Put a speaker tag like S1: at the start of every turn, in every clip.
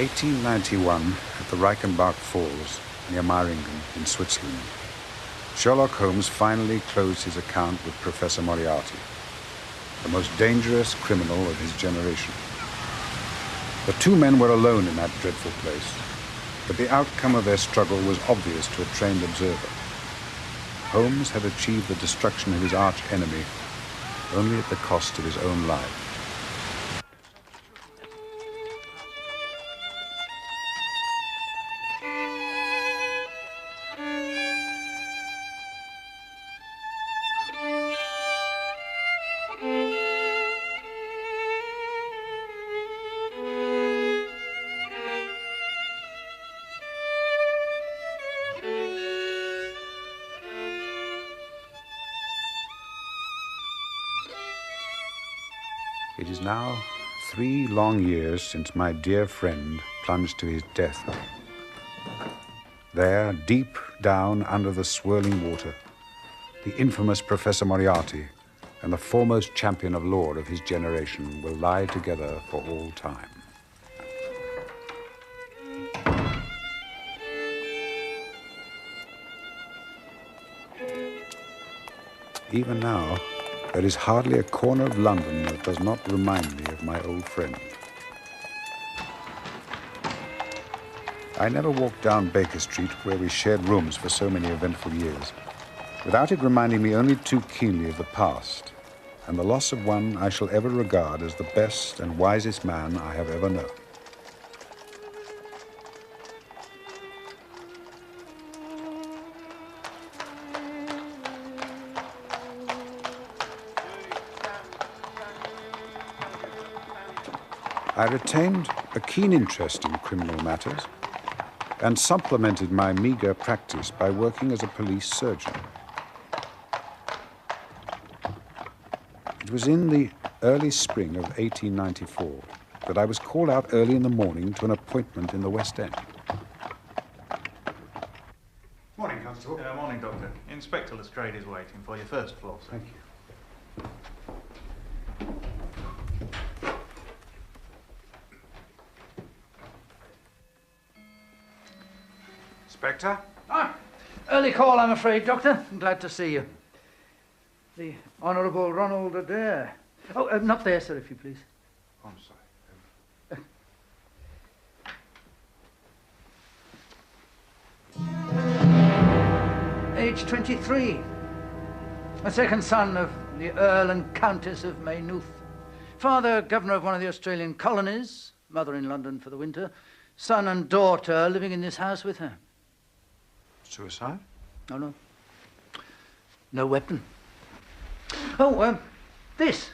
S1: 1891, at the Reichenbach Falls, near Meiringen, in Switzerland, Sherlock Holmes finally closed his account with Professor Moriarty, the most dangerous criminal of his generation. The two men were alone in that dreadful place, but the outcome of their struggle was obvious to a trained observer. Holmes had achieved the destruction of his arch-enemy only at the cost of his own life. It is now 3 long years since my dear friend plunged to his death. There, deep down under the swirling water, the infamous Professor Moriarty and the foremost champion of law of his generation will lie together for all time. Even now, there is hardly a corner of London that does not remind me of my old friend. I never walked down Baker Street, where we shared rooms for so many eventful years, without it reminding me only too keenly of the past and the loss of one I shall ever regard as the best and wisest man I have ever known. I retained a keen interest in criminal matters and supplemented my meager practice by working as a police surgeon. It was in the early spring of 1894 that I was called out early in the morning to an appointment in the West End. Morning, Constable.
S2: Morning, Doctor. Inspector Lestrade is waiting for you, first floor, sir.
S1: Thank you. Inspector?
S3: Early call, I'm afraid, Doctor. I'm glad to see you. The Honourable Ronald Adair. Oh, not there, sir, if you please.
S1: Oh, I'm sorry.
S3: Age 23. A second son of the Earl and Countess of Maynooth. Father, governor of one of the Australian colonies. Mother in London for the winter. Son and daughter living in this house with her.
S1: Suicide?
S3: Oh, no. No weapon. Oh, this.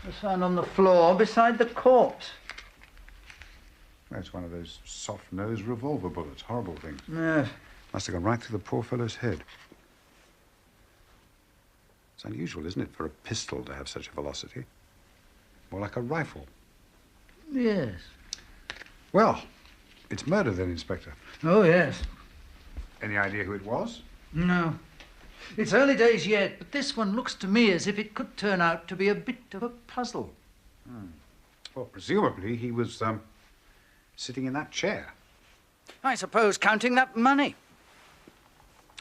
S3: The found on the floor beside the corpse.
S1: That's one of those soft-nosed revolver bullets. Horrible things.
S3: Yes.
S1: Must have gone right through the poor fellow's head. It's unusual, isn't it, for a pistol to have such a velocity? More like a rifle.
S3: Yes.
S1: Well, it's murder then, Inspector.
S3: Oh, yes.
S1: Any idea who it was?
S3: No. It's early days yet, but this one looks to me as if it could turn out to be a bit of a puzzle.
S1: Well, presumably he was, sitting in that chair.
S3: I suppose counting that money.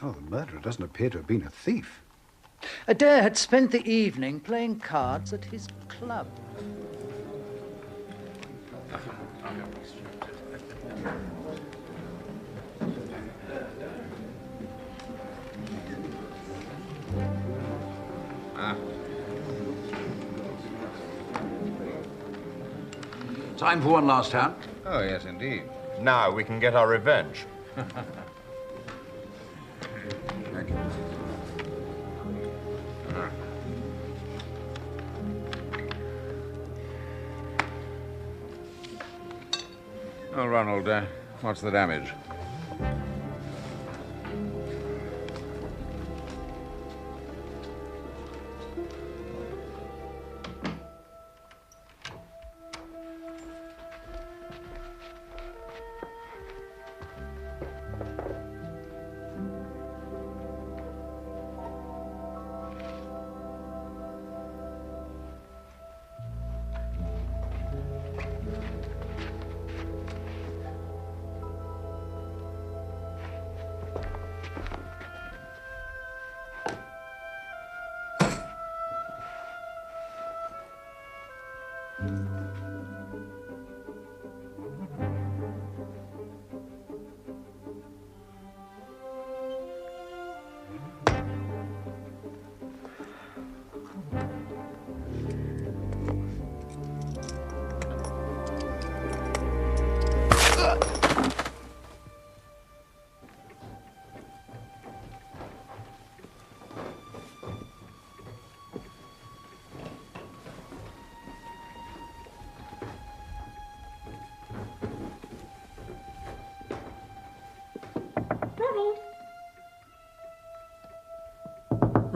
S1: Oh, the murderer doesn't appear to have been a thief.
S3: Adair had spent the evening playing cards at his club.
S4: Time for one last hand.
S5: Oh, yes, indeed.
S6: Now we can get our revenge.
S4: Thank you.
S5: Oh, Ronald, what's the damage?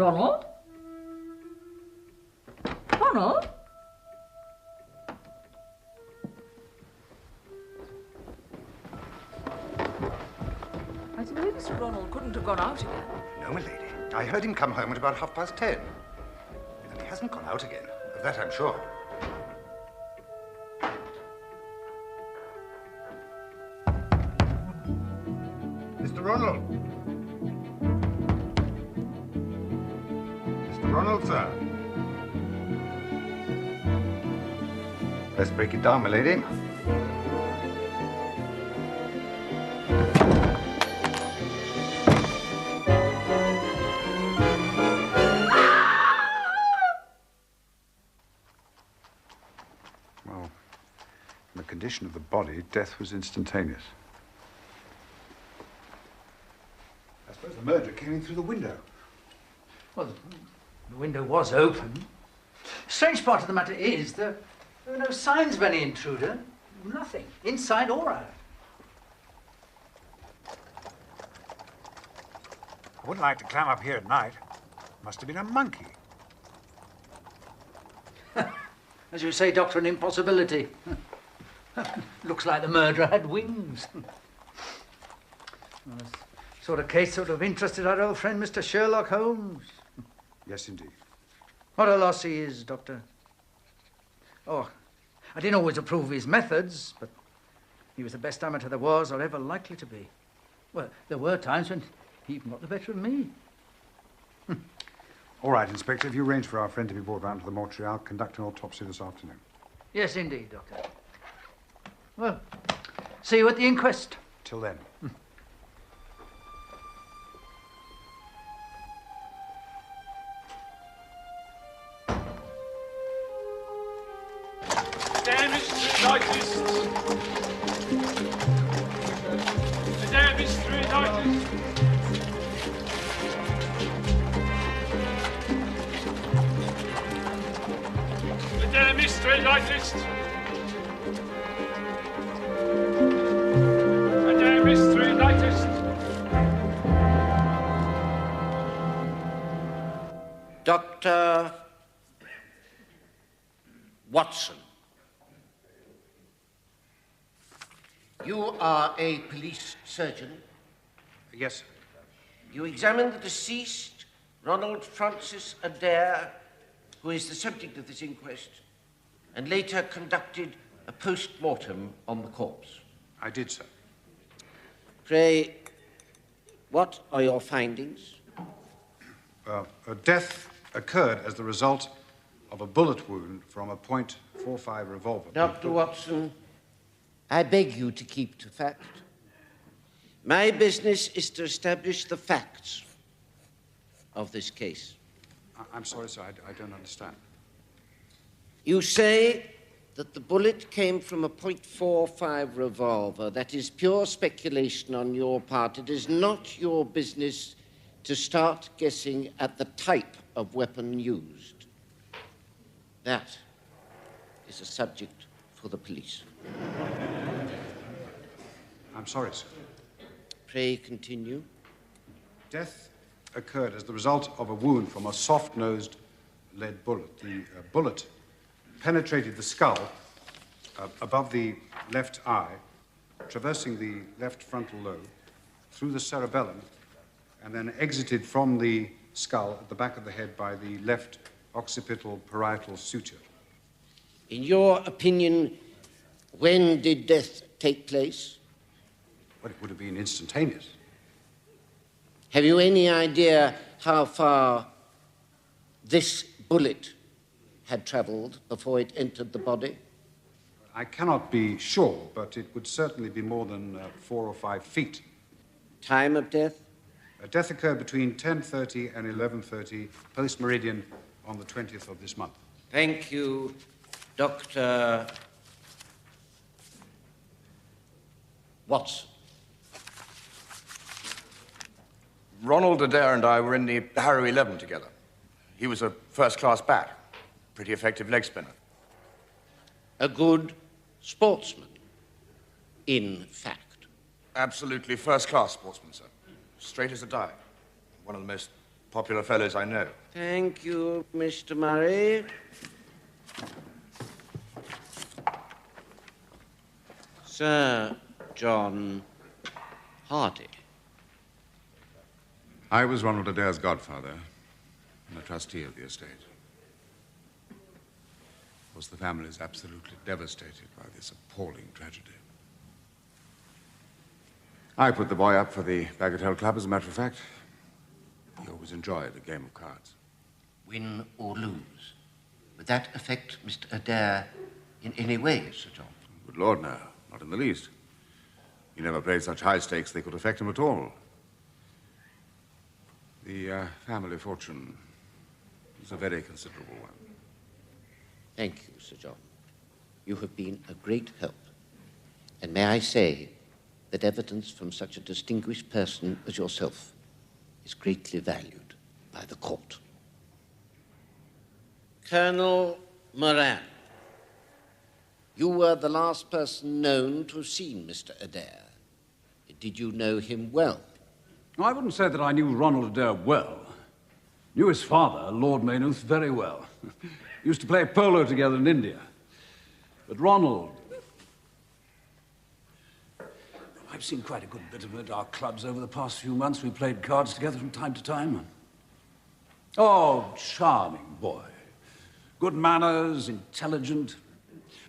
S7: Ronald? Ronald? I suppose Mr. Ronald couldn't have gone out again.
S8: No, my lady. I heard him come home at about 10:30. And he hasn't gone out again. Of that I'm sure. Mr. Ronald. Mr. Ronald, sir. Let's break it down, my lady.
S1: Well, in the condition of the body, death was instantaneous. I suppose the murderer came in through the window.
S3: Well, the window was open. Strange part of the matter is there were no signs of any intruder. Nothing, inside or out.
S1: I wouldn't like to climb up here at night. Must have been a monkey.
S3: As you say, Doctor, an impossibility. Looks like the murderer had wings. Well, this sort of case sort of interested our old friend, Mr. Sherlock Holmes.
S1: Yes, indeed.
S3: What a loss he is, Doctor. Oh, I didn't always approve of his methods, but he was the best amateur there was or ever likely to be. Well, there were times when he even got the better of me.
S1: All right, Inspector, if you arrange for our friend to be brought round to the mortuary, I'll conduct an autopsy this afternoon.
S3: Yes, indeed, Doctor. Well, see you at the inquest.
S1: Till then.
S9: Dr. Watson, you are a police surgeon.
S1: Yes, sir.
S9: You examined the deceased, Ronald Francis Adair, who is the subject of this inquest, and later conducted a post-mortem on the corpse.
S1: I did, sir.
S9: Pray, what are your findings?
S1: A death occurred as the result of a bullet wound from a .45 revolver.
S9: Dr. Watson, I beg you to keep to fact. My business is to establish the facts of this case.
S1: I'm sorry, sir, I don't understand.
S9: You say that the bullet came from a .45 revolver. That is pure speculation on your part. It is not your business to start guessing at the type of weapon used. That is a subject for the police.
S1: I'm sorry, sir.
S9: Pray continue.
S1: Death occurred as the result of a wound from a soft-nosed lead bullet. The bullet penetrated the skull above the left eye, traversing the left frontal lobe, through the cerebellum, and then exited from the skull at the back of the head by the left occipital parietal suture.
S9: In your opinion, when did death take place?
S1: Well, it would have been instantaneous.
S9: Have you any idea how far this bullet had traveled before it entered the body?
S1: I cannot be sure, but it would certainly be more than 4 or 5 feet.
S9: Time of death?
S1: Death occurred between 10:30 and 11:30 post-meridian on the 20th of this month.
S9: Thank you, Dr. Watson.
S10: Ronald Adair and I were in the Harrow 11 together. He was a first-class bat, pretty effective leg spinner.
S9: A good sportsman, in fact.
S10: Absolutely first-class sportsman, sir. Straight as a die. One of the most popular fellows I know.
S9: Thank you, Mr. Murray. Sir John Hardy.
S5: I was Ronald Adair's godfather and a trustee of the estate. Of course, the family is absolutely devastated by this appalling tragedy. I put the boy up for the Bagatelle Club, as a matter of fact. He always enjoyed a game of cards.
S9: Win or lose, would that affect Mr. Adair in any way, Sir John?
S5: Good Lord, no. Not in the least. He never played such high stakes they could affect him at all. The family fortune is a very considerable one.
S9: Thank you, Sir John. You have been a great help. And may I say that evidence from such a distinguished person as yourself is greatly valued by the court. Colonel Moran, you were the last person known to have seen Mr. Adair. Did you know him well?
S4: I wouldn't say that I knew Ronald Adair well. Knew his father, Lord Maynooth, very well. Used to play polo together in India. But Ronald... I've seen quite a good bit of him at our clubs over the past few months. We played cards together from time to time. Oh, charming boy. Good manners, intelligent.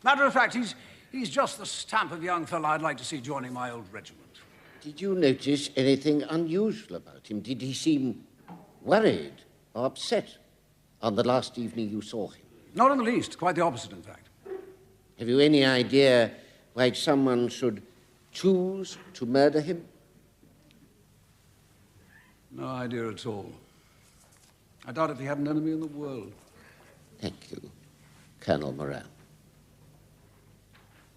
S4: Matter of fact, he's just the stamp of young fellow I'd like to see joining my old regiment.
S9: Did you notice anything unusual about him? Did he seem worried or upset on the last evening you saw him?
S4: Not in the least. Quite the opposite, in fact.
S9: Have you any idea why someone should choose to murder him?
S4: No idea at all. I doubt if he had an enemy in the world.
S9: Thank you, Colonel Moran.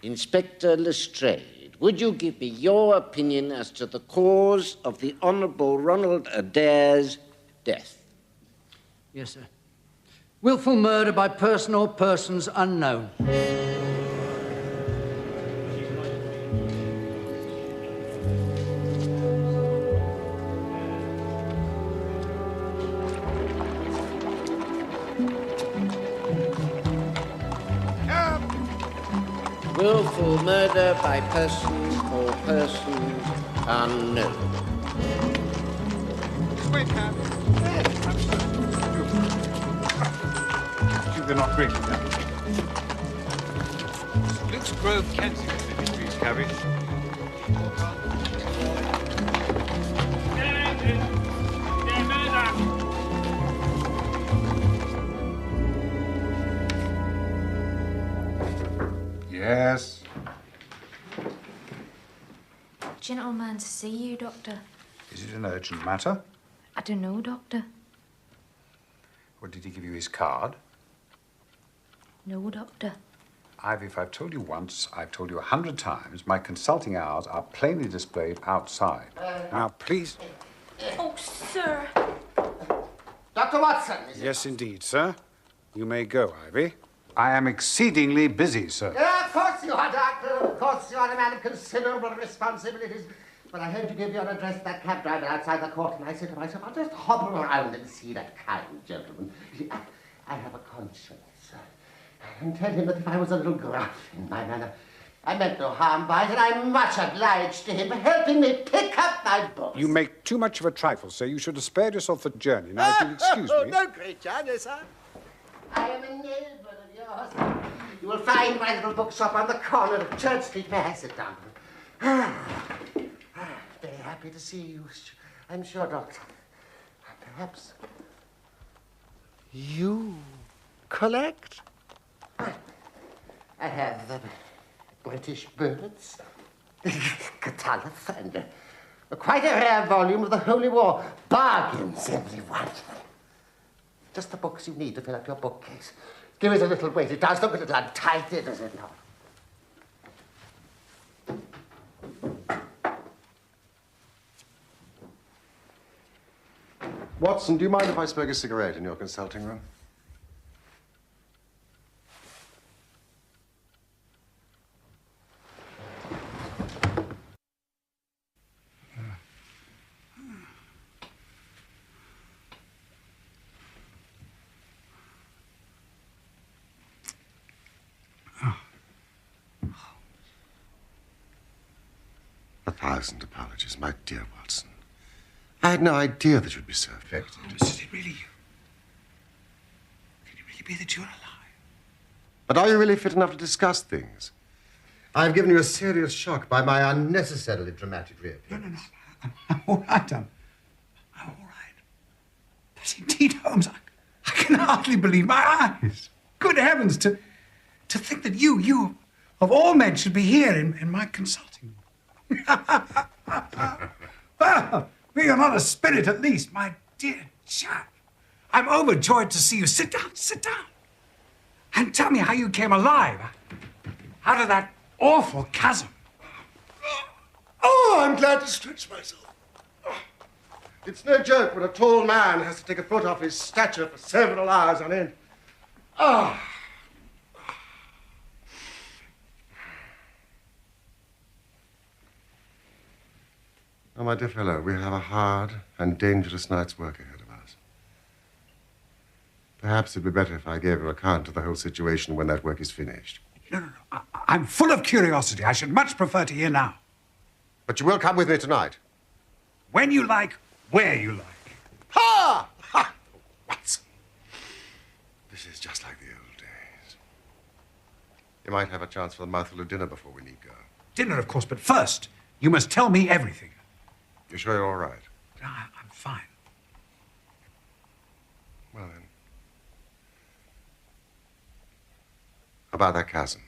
S9: Inspector Lestrade, would you give me your opinion as to the cause of the Honourable Ronald Adair's death?
S3: Yes, sir. Willful murder by person or persons unknown.
S9: Willful murder by person or persons unknown.
S8: Wait, Cap. They're not great, Cap.
S2: Luke's Grove, Kensington, the history's carried.
S1: Yes?
S11: Gentleman to see you, Doctor.
S1: Is it an urgent matter?
S11: I don't know, Doctor.
S1: Or did he give you his card?
S11: No, Doctor.
S1: Ivy, if I've told you once, I've told you 100 times, my consulting hours are plainly displayed outside. Now, please...
S11: Oh, sir.
S9: Dr. Watson, is it?
S1: Yes, indeed, sir. You may go, Ivy. I am exceedingly busy, sir.
S9: Yeah, of course you are, Doctor. Of course you are a man of considerable responsibilities. But I heard you give your address to that cab driver outside the court, and I said to myself, I'll just hobble around and see that kind gentleman. You see, I have a conscience, sir. And tell him that if I was a little gruff in my manner, I meant no harm by it, and I'm much obliged to him for helping me pick up my books.
S1: You make too much of a trifle, sir. You should have spared yourself the journey. Now, if you'll excuse me...
S9: No great journey, sir. I am a neighbour of yours. You will find my little bookshop on the corner of Church Street. May I sit down? Very happy to see you, I'm sure, Doctor. Perhaps you collect? I have the British birds, cataratas, and quite a rare volume of the Holy War. Bargains, every one of them. Just the books you need to fill up your bookcase. Give it a little weight. It does look a little untidy, does it not?
S12: Watson, do you mind if I smoke a cigarette in your consulting room? 1,000 apologies, my dear Watson. I had no idea that you'd be so affected.
S4: Is it really you? Can it really be that you're alive?
S12: But are you really fit enough to discuss things? I've given you a serious shock by my unnecessarily dramatic reappearance.
S4: No. I'm all right. I'm all right. But indeed, Holmes, I can hardly believe my eyes. Good heavens, to think that you, of all men, should be here in my consulting room. Well, you're not a spirit, at least, my dear chap. I'm overjoyed to see you. Sit down. And tell me how you came alive out of that awful chasm.
S12: Oh, I'm glad to stretch myself. It's no joke when a tall man has to take a foot off his stature for several hours on end. Oh. Oh, my dear fellow, we have a hard and dangerous night's work ahead of us. Perhaps it'd be better if I gave an account of the whole situation when that work is finished.
S4: No. I'm full of curiosity. I should much prefer to hear now.
S12: But you will come with me tonight.
S4: When you like, where you like.
S12: Ha! Ha! Watson. This is just like the old days. You might have a chance for a mouthful of dinner before we need go.
S4: Dinner, of course, but first, you must tell me everything.
S12: You sure you're all right?
S4: I'm fine.
S12: Well, then. About that chasm.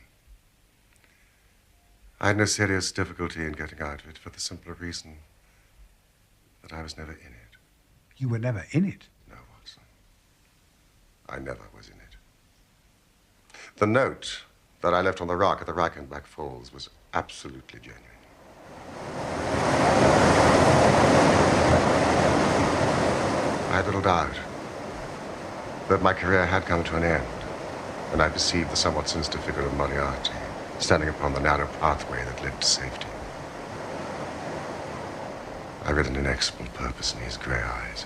S12: I had no serious difficulty in getting out of it for the simple reason that I was never in it.
S4: You were never in it?
S12: No, Watson. I never was in it. The note that I left on the rock at the Reichenbach Falls was absolutely genuine. I had little doubt that my career had come to an end when I perceived the somewhat sinister figure of Moriarty standing upon the narrow pathway that led to safety. I read an inexorable purpose in his grey eyes.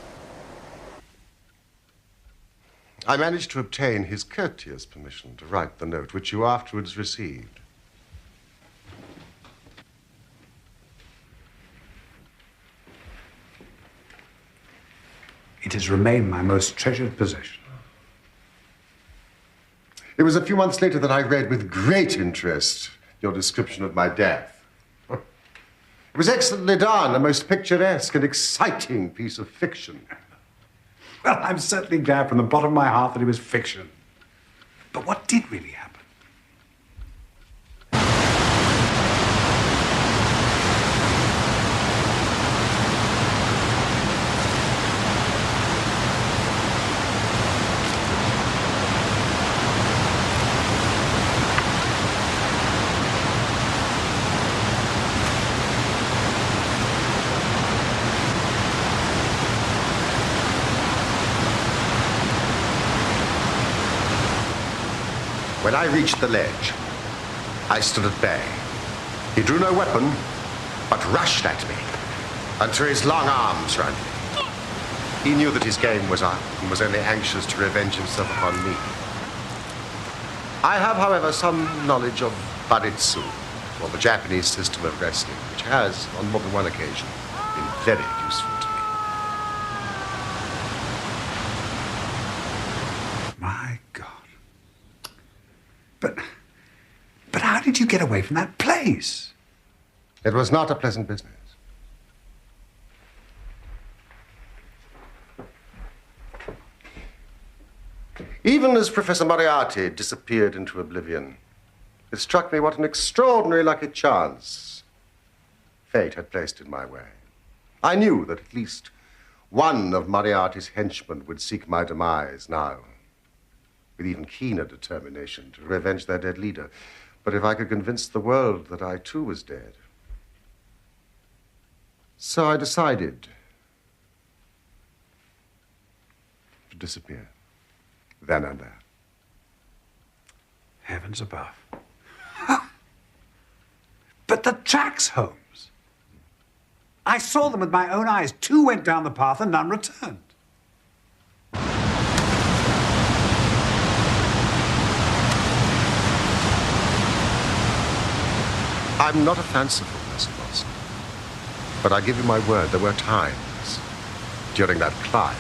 S12: I managed to obtain his courteous permission to write the note, which you afterwards received.
S4: It has remained my most treasured possession.
S12: It was a few months later that I read with great interest your description of my death. It was excellently done, a most picturesque and exciting piece of fiction.
S4: Well, I'm certainly glad from the bottom of my heart that it was fiction. But what did really happen?
S12: When I reached the ledge, I stood at bay. He drew no weapon, but rushed at me and threw his long arms round me. He knew that his game was up and was only anxious to revenge himself upon me. I have, however, some knowledge of baritsu, or the Japanese system of wrestling, which has, on more than one occasion, been very useful to me.
S4: My God. But how did you get away from that place?
S12: It was not a pleasant business. Even as Professor Moriarty disappeared into oblivion, it struck me what an extraordinary lucky chance fate had placed in my way. I knew that at least one of Moriarty's henchmen would seek my demise now, with even keener determination to revenge their dead leader. But if I could convince the world that I too was dead. So I decided to disappear, then and there.
S4: Heavens above. But the tracks, Holmes. I saw them with my own eyes. 2 went down the path and none returned.
S12: I'm not a fanciful person, Watson. But I give you my word, there were times during that climb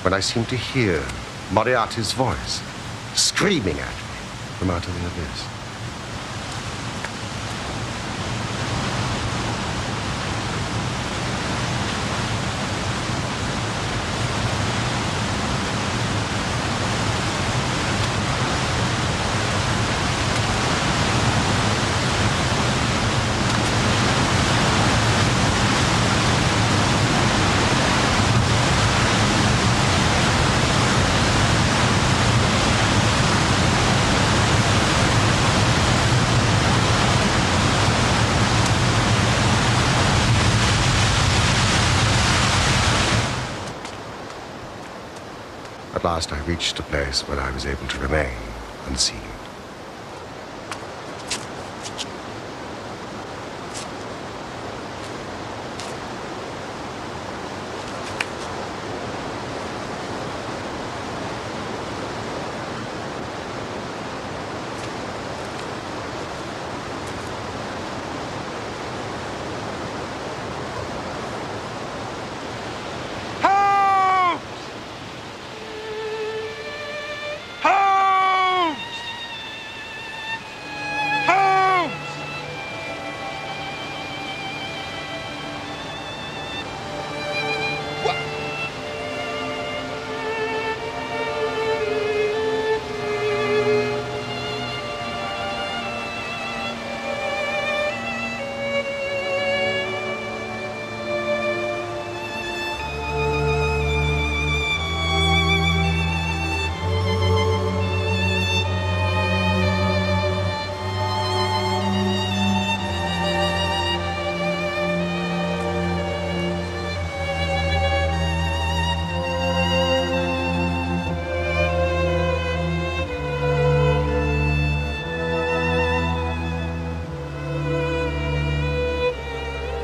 S12: when I seemed to hear Moriarty's voice screaming at me from out of the abyss. At last I reached a place where I was able to remain unseen.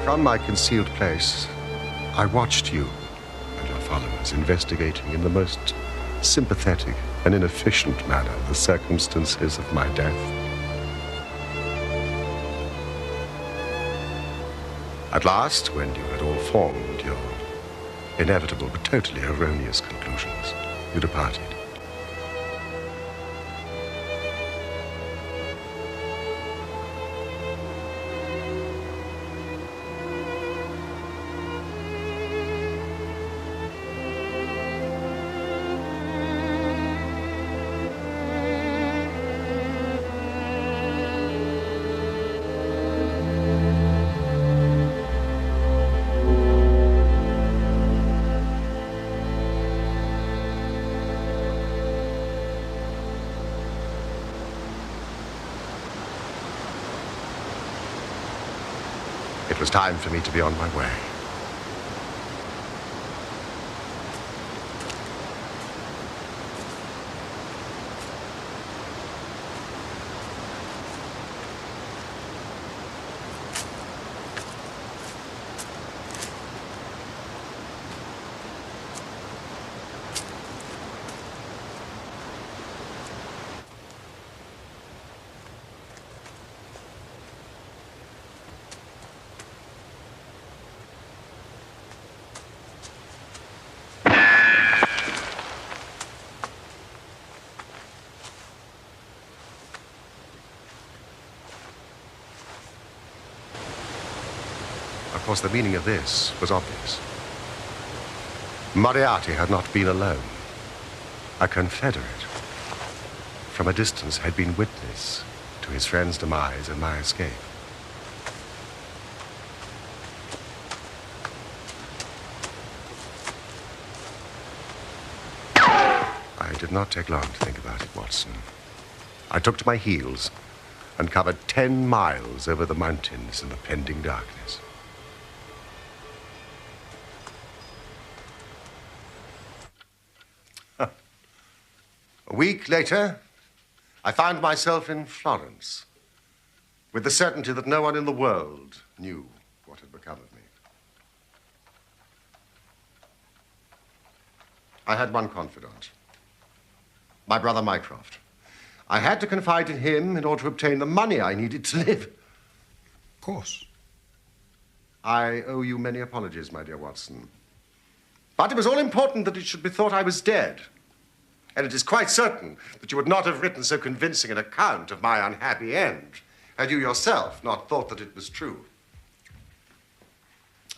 S12: From my concealed place, I watched you and your followers investigating in the most sympathetic and inefficient manner the circumstances of my death. At last, when you had all formed your inevitable but totally erroneous conclusions, you departed. It was time for me to be on my way. Of course, the meaning of this was obvious. Moriarty had not been alone. A confederate, from a distance, had been witness to his friend's demise and my escape. I did not take long to think about it, Watson. I took to my heels and covered 10 miles over the mountains in the pending darkness. A week later, I found myself in Florence, with the certainty that no one in the world knew what had become of me. I had one confidant, my brother Mycroft. I had to confide in him in order to obtain the money I needed to live.
S1: Of course.
S12: I owe you many apologies, my dear Watson. But it was all important that it should be thought I was dead. And it is quite certain that you would not have written so convincing an account of my unhappy end had you yourself not thought that it was true.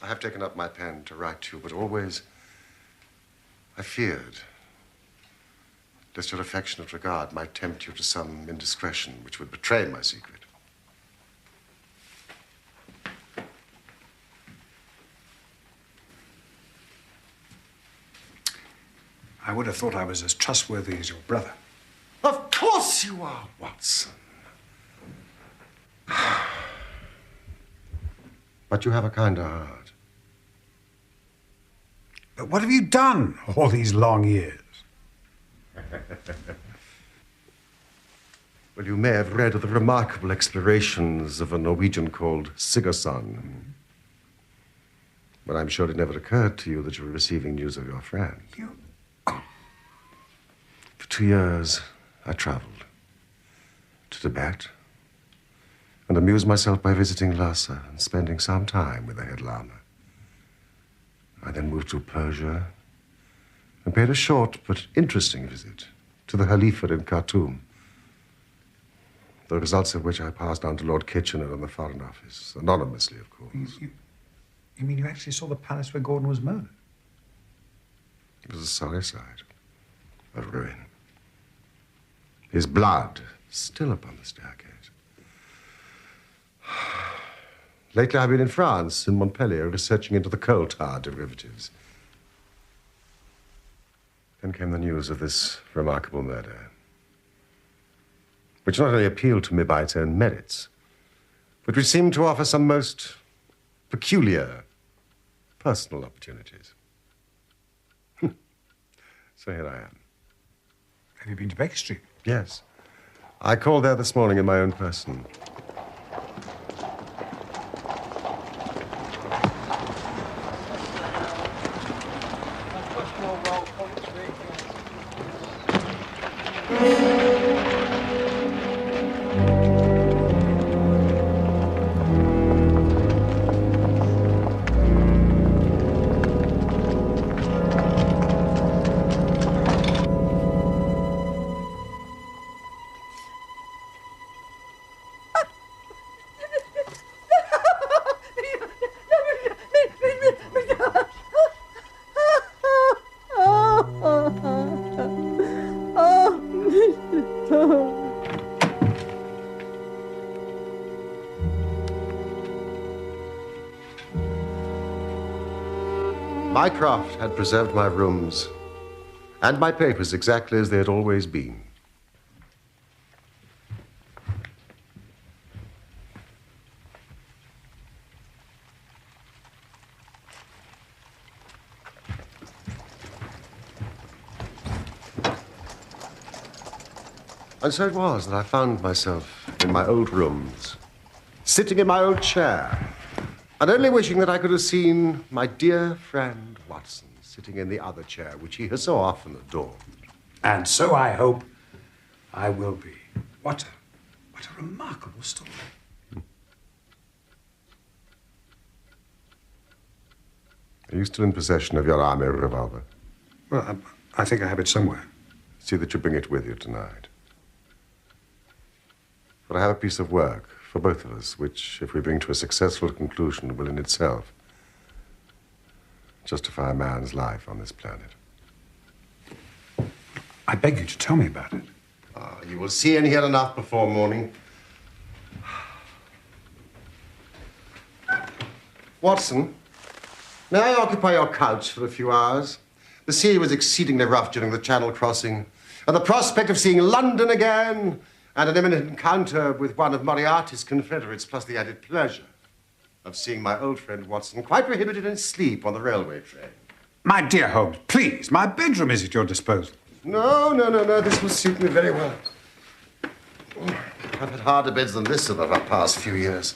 S12: I have taken up my pen to write to you, but always I feared lest your affectionate regard might tempt you to some indiscretion which would betray my secret.
S1: I would have thought I was as trustworthy as your brother.
S12: Of course you are, Watson. But you have a kinder heart.
S1: But what have you done all these long years?
S12: Well, you may have read of the remarkable explorations of a Norwegian called Sigurdsson. But I'm sure it never occurred to you that you were receiving news of your friend. For 2 years, I traveled to Tibet and amused myself by visiting Lhasa and spending some time with the head lama. I then moved to Persia and paid a short but interesting visit to the Caliphate in Khartoum, the results of which I passed on to Lord Kitchener and the Foreign Office, anonymously, of course.
S1: You mean you actually saw the palace where Gordon was murdered?
S12: It was a sorry sight, a ruin. His blood still upon the staircase. Lately, I've been in France, in Montpellier, researching into the coal tar derivatives. Then came the news of this remarkable murder, which not only appealed to me by its own merits, but which seemed to offer some most peculiar personal opportunities. So here I am.
S1: Have you been to Baker Street?
S12: Yes. I called there this morning in my own person. Mycroft had preserved my rooms and my papers exactly as they had always been. And so it was that I found myself in my old rooms, sitting in my old chair, and only wishing that I could have seen my dear friend Watson sitting in the other chair, which he has so often adorned.
S1: And so I hope I will be. What a remarkable story.
S12: Are you still in possession of your army revolver?
S1: Well, I think I have it somewhere.
S12: See that you bring it with you tonight. For I have a piece of work for both of us, which, if we bring to a successful conclusion, will in itself justify a man's life on this planet.
S1: I beg you to tell me about it.
S12: You will see and hear enough before morning. Watson, may I occupy your couch for a few hours? The sea was exceedingly rough during the Channel crossing, and the prospect of seeing London again and an imminent encounter with one of Moriarty's confederates, plus the added pleasure of seeing my old friend Watson quite prohibited in sleep on the railway train.
S1: My dear Holmes, please, my bedroom is at your disposal.
S12: No, this will suit me very well. I've had harder beds than this in the past few years.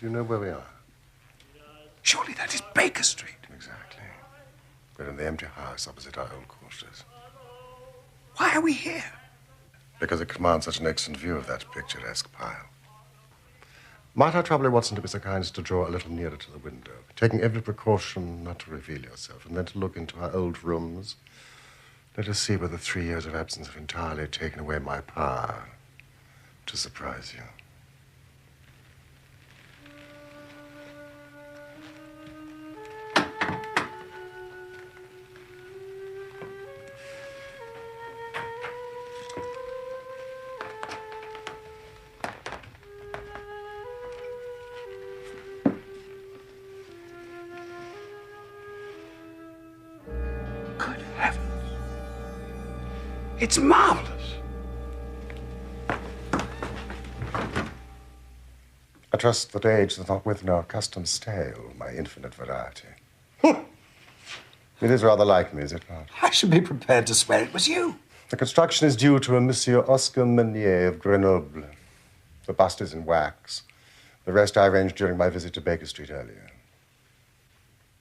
S12: Do you know where we are?
S4: Surely that is Baker Street.
S12: Exactly. We're in the empty house opposite our old quarters.
S4: Why are we here?
S12: Because it commands such an excellent view of that picturesque pile. Might I trouble you, Watson, to be so kind as to draw a little nearer to the window, taking every precaution not to reveal yourself, and then to look into our old rooms? Let us see whether 3 years of absence have entirely taken away my power to surprise you.
S4: It's marvelous.
S12: I trust that age does not wither our accustomed stale, my infinite variety. It is rather like me, is it not?
S4: I should be prepared to swear it was you.
S12: The construction is due to a Monsieur Oscar Meunier of Grenoble. The bust is in wax. The rest I arranged during my visit to Baker Street earlier.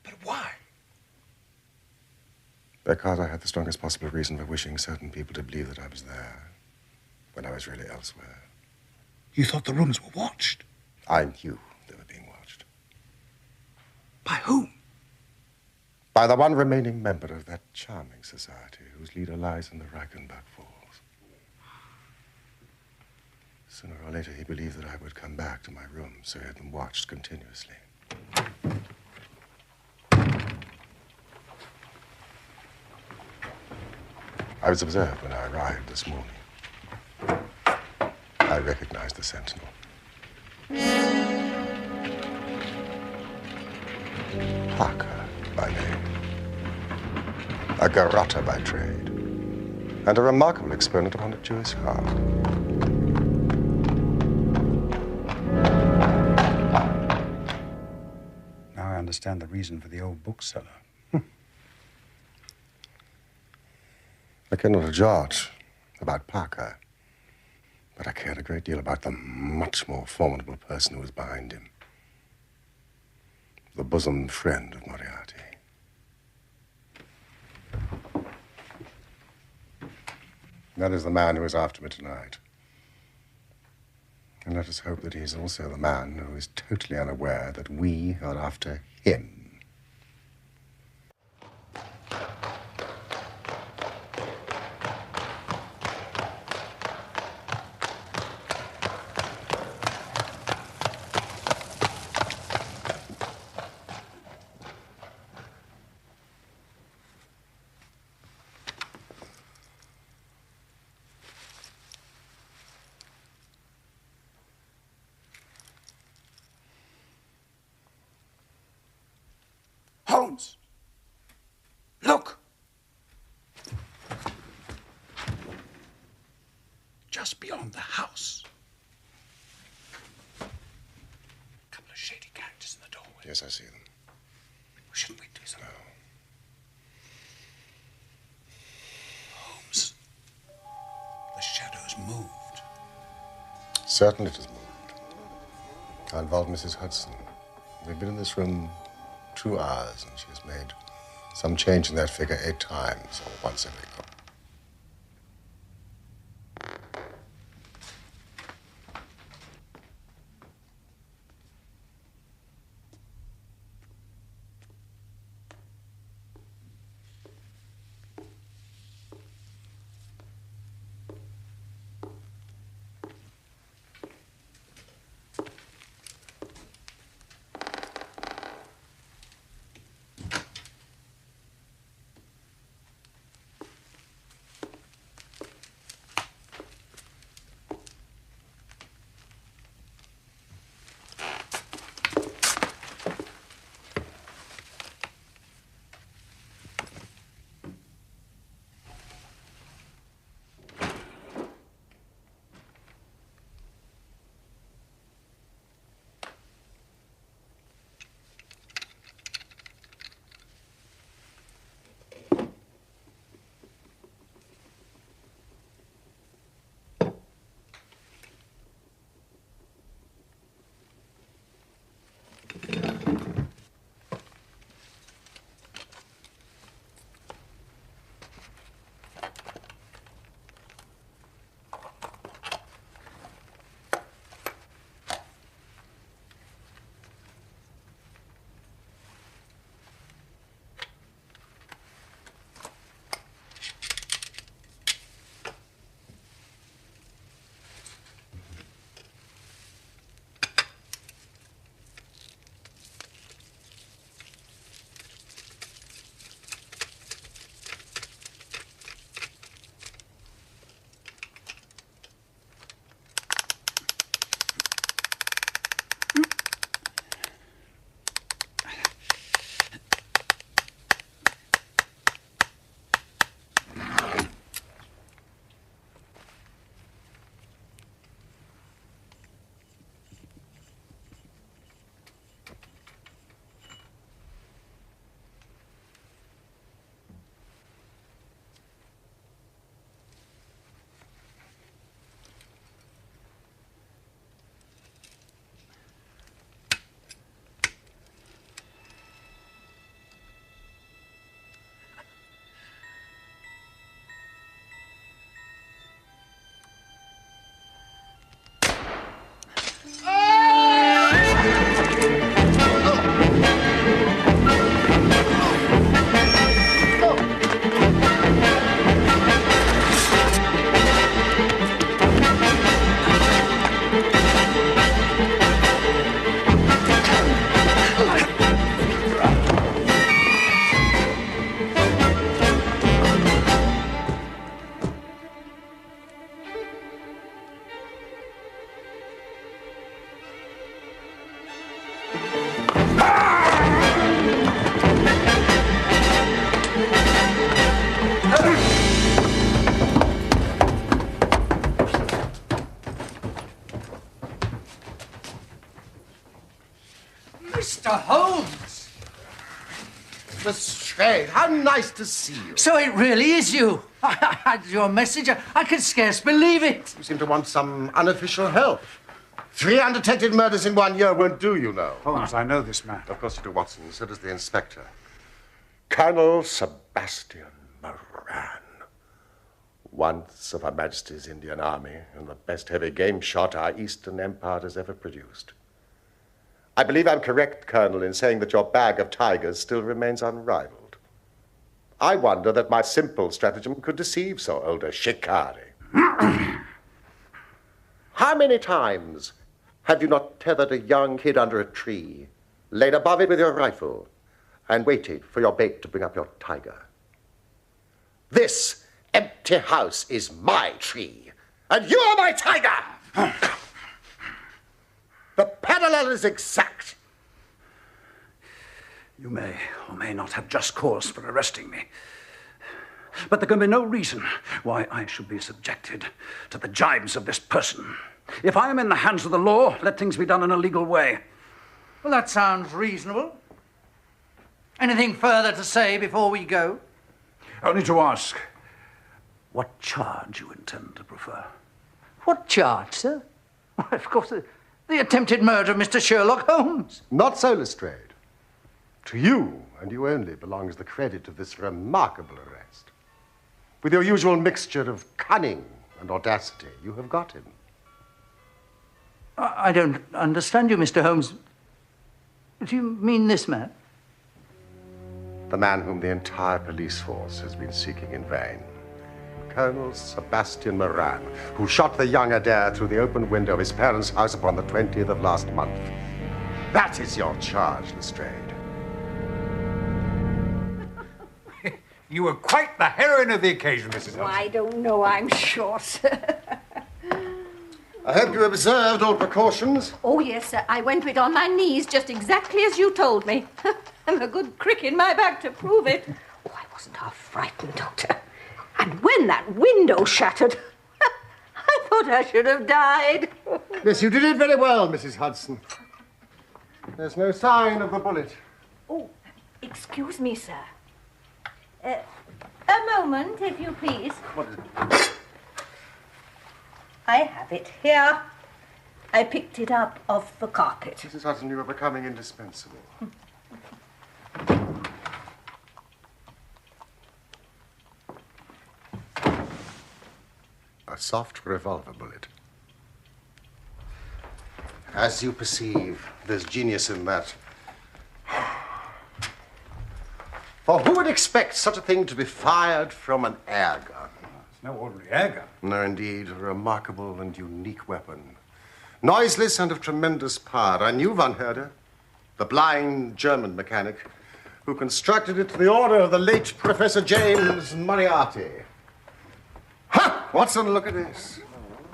S4: But why?
S12: Because I had the strongest possible reason for wishing certain people to believe that I was there when I was really elsewhere.
S4: You thought the rooms were watched?
S12: I knew they were being watched.
S4: By whom?
S12: By the one remaining member of that charming society whose leader lies in the Reichenbach Falls. Sooner or later, he believed that I would come back to my room, so he had them watched continuously. I was observed when I arrived this morning. I recognized the sentinel. Parker by name, a garrotter by trade, and a remarkable exponent upon the Jewish heart.
S1: Now I understand the reason for the old bookseller.
S12: I care not a jot about Parker, but I cared a great deal about the much more formidable person who was behind him. The bosom friend of Moriarty. That is the man who is after me tonight. And let us hope that he's also the man who is totally unaware that we are after him.
S4: around the house. A couple of shady characters in the doorway.
S12: Yes, I see them.
S4: Shouldn't we do something? No. Holmes, the shadow's moved.
S12: Certainly it has moved. I involved Mrs. Hudson. We've been in this room 2 hours, and she has made some change in that figure 8 times, or once every couple.
S3: Mr. Holmes!
S12: Miss Shade, how nice to see you.
S3: So it really is you. I had your message. I could scarce believe it.
S12: You seem to want some unofficial help. 3 undetected murders in 1 year won't do, you know.
S1: Holmes, I know this man.
S12: Of course you do, Watson. So does the inspector. Colonel Sebastian Moran. Once of Her Majesty's Indian Army and the best heavy game shot our Eastern Empire has ever produced. I believe I'm correct, Colonel, in saying that your bag of tigers still remains unrivaled. I wonder that my simple stratagem could deceive so old a shikari. How many times have you not tethered a young kid under a tree, laid above it with your rifle, and waited for your bait to bring up your tiger? This empty house is my tree, and you are my tiger! The parallel is exact.
S4: You may or may not have just cause for arresting me. But there can be no reason why I should be subjected to the jibes of this person. If I am in the hands of the law, let things be done in a legal way.
S3: Well, that sounds reasonable. Anything further to say before we go?
S4: Only to ask what charge you intend to prefer.
S3: What charge, sir? Why, of course, the attempted murder of Mr. Sherlock Holmes.
S12: Not so, Lestrade. To you, and you only, belongs the credit of this remarkable arrest. With your usual mixture of cunning and audacity, you have got him.
S3: I don't understand you, Mr. Holmes. Do you mean this man?
S12: The man whom the entire police force has been seeking in vain. Colonel Sebastian Moran, who shot the young Adair through the open window of his parents' house upon the 20th of last month. That is your charge, Lestrade.
S1: You were quite the heroine of the occasion, Mrs. Holmes.
S7: I don't know, I'm sure, sir.
S12: I hope you observed all precautions.
S7: Oh, yes, sir. I went with it on my knees, just exactly as you told me. And a good crick in my back to prove it. Oh, I wasn't half frightened, Doctor. And when that window shattered, I thought I should have died.
S12: Yes, you did it very well, Mrs. Hudson. There's no sign of the bullet.
S7: Oh, excuse me, sir. A moment, if you please.
S12: What is it?
S7: I have it here. I picked it up off the carpet.
S12: Mrs. Hudson, you are becoming indispensable. A soft revolver bullet. As you perceive, there's genius in that. For who would expect such a thing to be fired from an air gun?
S4: It's no ordinary air gun.
S12: No, indeed, a remarkable and unique weapon. Noiseless and of tremendous power. I knew Von Herder, the blind German mechanic, who constructed it to the order of the late Professor James Moriarty. Ha! Watson, look at this.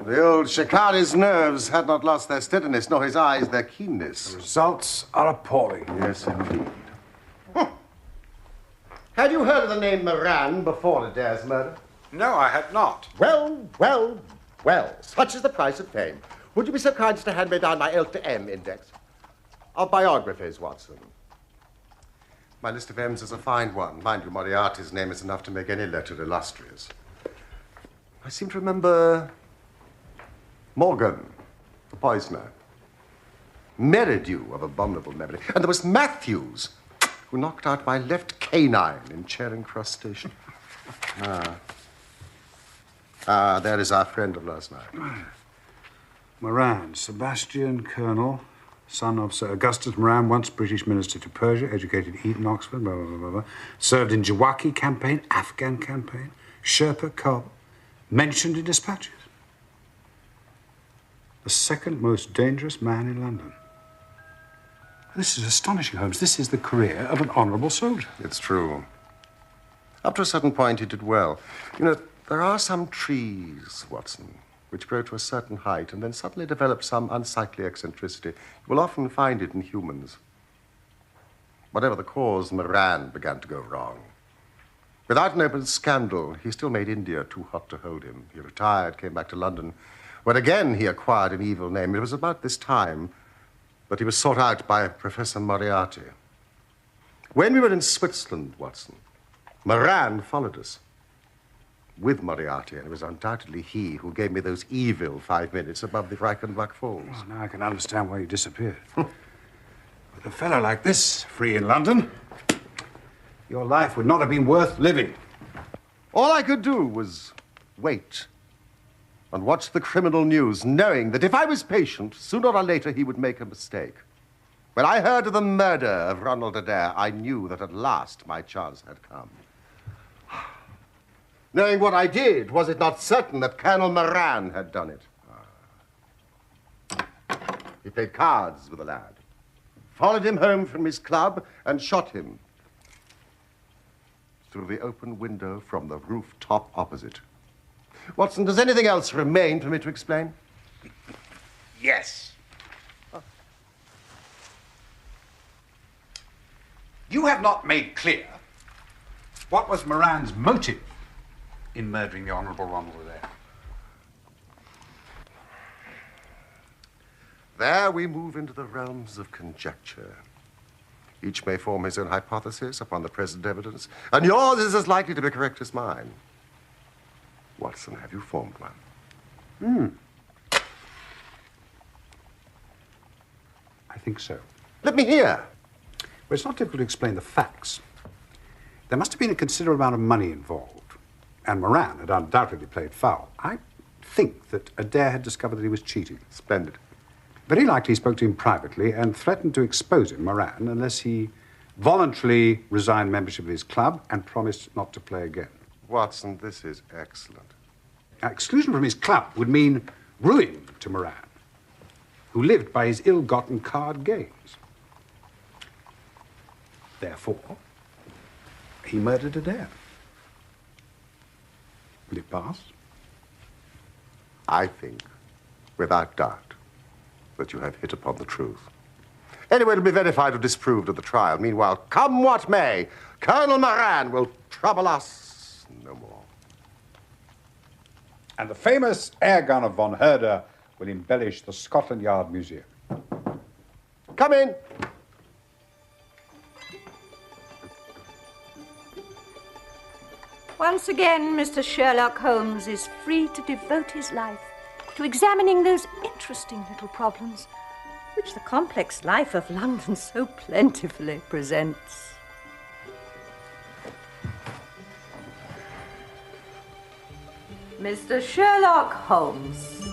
S12: The old shikari's nerves had not lost their steadiness, nor his eyes their keenness.
S4: The results are appalling.
S12: Yes, indeed. Had you heard of the name Moran before Adair's murder?
S1: No, I had not.
S12: Well, well, well. Such is the price of fame. Would you be so kind as to hand me down my L to M index? Of biographies, Watson. My list of M's is a fine one. Mind you, Moriarty's name is enough to make any letter illustrious. I seem to remember Morgan, the poisoner. Merridew of abominable memory. And there was Matthews, who knocked out my left canine in Charing Cross Station. There is our friend of last night.
S1: Moran, Sebastian, Colonel, son of Sir Augustus Moran, once British Minister to Persia, educated at Eton, Oxford, blah, blah, blah, blah, blah. Served in Jawaki campaign, Afghan campaign, Sherpa, Kabul, mentioned in dispatches. The second most dangerous man in London. This is astonishing, Holmes. This is the career of an honourable soldier.
S12: It's true. Up to a certain point, he did well. You know, there are some trees, Watson, which grow to a certain height and then suddenly develop some unsightly eccentricity. You will often find it in humans. Whatever the cause, Moran began to go wrong. Without an open scandal, he still made India too hot to hold him. He retired, came back to London, where again he acquired an evil name. It was about this time that he was sought out by Professor Moriarty. When we were in Switzerland, Watson, Moran followed us with Moriarty, and it was undoubtedly he who gave me those evil 5 minutes above the Reichenbach Falls.
S1: Oh, now I can understand why you disappeared. With a fellow like this free in London, your life would not have been worth living.
S12: All I could do was wait and watch the criminal news, knowing that if I was patient, sooner or later he would make a mistake. When I heard of the murder of Ronald Adair, I knew that at last my chance had come. Knowing what I did, was it not certain that Colonel Moran had done it? He played cards with the lad, followed him home from his club, and shot him through the open window from the rooftop opposite. Watson, does anything else remain for me to explain?
S1: Yes. You have not made clear what was Moran's motive
S8: in murdering the Honourable Ronald Adair.
S12: There we move into the realms of conjecture. Each may form his own hypothesis upon the present evidence, and yours is as likely to be correct as mine. Watson, have you formed one?
S1: I think so.
S12: Let me hear.
S1: Well, it's not difficult to explain the facts. There must have been a considerable amount of money involved, and Moran had undoubtedly played foul. I think that Adair had discovered that he was cheating.
S12: Splendid.
S1: Very likely he spoke to him privately and threatened to expose him, Moran, unless he voluntarily resigned membership of his club and promised not to play again.
S12: Watson, this is excellent.
S1: Exclusion from his club would mean ruin to Moran, who lived by his ill-gotten card gains. Therefore, he murdered Adair. Will it pass?
S12: I think, without doubt, that you have hit upon the truth. Anyway, it'll be verified or disproved at the trial. Meanwhile, come what may, Colonel Moran will trouble us no more.
S1: And the famous air gun of von Herder will embellish the Scotland Yard Museum.
S12: Come in.
S7: Once again, Mr. Sherlock Holmes is free to devote his life to examining those interesting little problems which the complex life of London so plentifully presents. Mr. Sherlock Holmes.